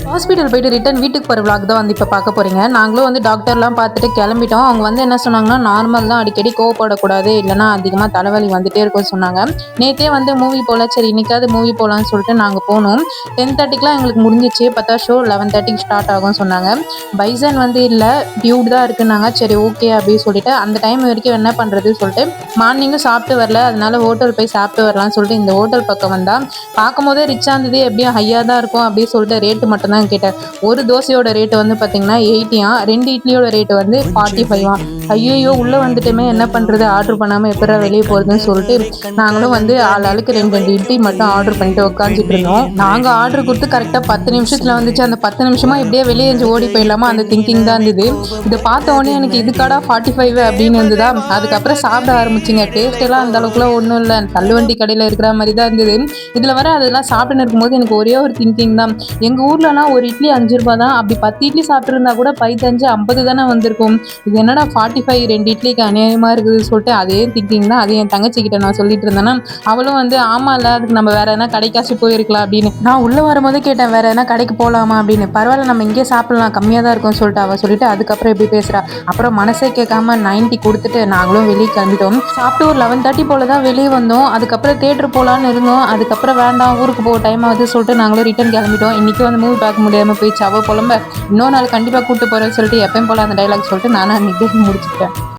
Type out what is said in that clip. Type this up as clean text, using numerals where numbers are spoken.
Hospital போயிட்டு return வீட்டுக்கு போகிற vlog தான் வந்து இப்போ பார்க்க போகிறீங்க. நாங்களும் வந்து டாக்டர்லாம் பார்த்துட்டு கிளம்பிட்டோம். அவங்க வந்து என்ன சொன்னாங்கன்னா, நார்மல் தான், அடிக்கடி கோவப்படக்கூடாது, இல்லைனா அதிகமாக தலைவலி வந்துட்டே இருக்கும்னு சொன்னாங்க. நேற்றே வந்து மூவி போகல, சரி இன்னைக்காவது மூவி போகலான்னு சொல்லிட்டு நாங்கள் போனோம். 10:30க்குலாம் எங்களுக்கு முடிஞ்சிச்சு. பார்த்தா ஷோ 11:30க்கு ஸ்டார்ட் ஆகும்னு சொன்னாங்க. பைசன் வந்து இல்லை, டியூட் தான் இருக்குன்னாங்க. சரி ஓகே அப்படின்னு சொல்லிட்டு அந்த டைம் வரைக்கும் என்ன பண்ணுறதுன்னு சொல்லிட்டு மார்னிங்கும் சாப்பிட்டு வரல, அதனால ஹோட்டல் போய் சாப்பிட்டு வரலாம்னு சொல்லிட்டு இந்த ஹோட்டல் பக்கம் வந்தால் பார்க்கும்போதே ரிச்சாக இருந்தது, எப்படியும் ஹையாக தான் இருக்கும் அப்படின்னு சொல்லிட்டு ரேட்டு மட்டும் தான் கேட்டேன். ஒரு தோசையோட ரேட்டு வந்து பார்த்தீங்கன்னா 80 2 இட்லியோட ரேட்டு வந்து 45. ஐயோ உள்ளே வந்துட்டுமே என்ன பண்ணுறது, ஆர்டர் பண்ணாமல் எப்படா வெளியே போகிறதுன்னு சொல்லிட்டு நாங்களும் வந்து ஆளுக்கு 2 இட்லி மட்டும் ஆர்டர் பண்ணிட்டு உட்காந்துட்டு இருந்தோம். நாங்கள் ஆர்டர் கொடுத்து கரெக்டாக 10 நிமிஷத்தில் வந்துச்சு. அந்த 10 நிமிஷமாக இப்படியே வெளியே ஓடி போயிடலாமா அந்த திங்கிங் தான் இருந்தது. இதை பார்த்த உடனே எனக்கு இதுக்காடா 45 அப்படின்னு இருந்ததா. அதுக்கப்புறம் சாப்பிட ஆரம்பிச்சிங்க. டேஸ்ட் எல்லாம் அந்த அளவுக்குலாம் ஒன்றும் இல்லை, தள்ளுவண்டி கடையில் இருக்கிற மாதிரி தான் இருந்தது. இதில் வர அதெல்லாம் சாப்பிட்டுன்னு இருக்கும்போது எனக்கு ஒரே ஒரு திங்கிங் தான், எங்கள் ஊர்லலாம் ஒரு இட்லி 5 ரூபா தான், அப்படி 10 இட்லி சாப்பிட்ருந்தா கூட 5 50 தானே வந்திருக்கும். இது என்னடா 45 2 இட்லிக்கு அநியாயமாக இருக்குதுன்னு சொல்லிட்டு அதே திங்கிங் தான். அது என் தங்கச்சிக்கிட்ட நான் சொல்லிட்டு இருந்தேன்னா அவளும் வந்து ஆமாம்ல, அதுக்கு நம்ம வேற எதனா கடைக்காச்சு போயிருக்கலாம் அப்படின்னு. நான் உள்ளே வரும்போது கேட்டேன், வேற எதனா கடைக்கு போகலாமா அப்படின்னு. பரவாயில்ல நம்ம இங்கே சாப்பிடலாம், கம்மியாக தான் இருக்கும்னு சொல்லிட்டு அவள் சொல்லிட்டு அதுக்கப்புறம் எப்படி பேசுகிறா. அப்புறம் மனசே கேட்காம 90 கொடுத்துட்டு நாங்களும் வெளியே கிளம்பிட்டோம். சாப்பிட்டு ஒரு 11:30 போல தான் வெளியே வந்தோம். அதுக்கப்புறம் தேட்டர் போகலான்னு இருந்தோம். அதுக்கப்புறம் வேண்டாம், ஊருக்கு போக டைம் ஆகுது சொல்லிட்டு நாங்களும் ரிட்டர்ன் கிளம்பிட்டோம். இன்றைக்கி வந்து மூவி பார்க்க முடியாமல் போயிடுச்சு. அவள் புலம்ப இன்னொரு நாள் கண்டிப்பாக கூப்பிட்டு போகிறேன்னு சொல்லிட்டு எப்பயும் போல அந்த டைலாக் சொல்லிட்டு நானும் அன்றைக்கி முடிச்சுட்டேன்.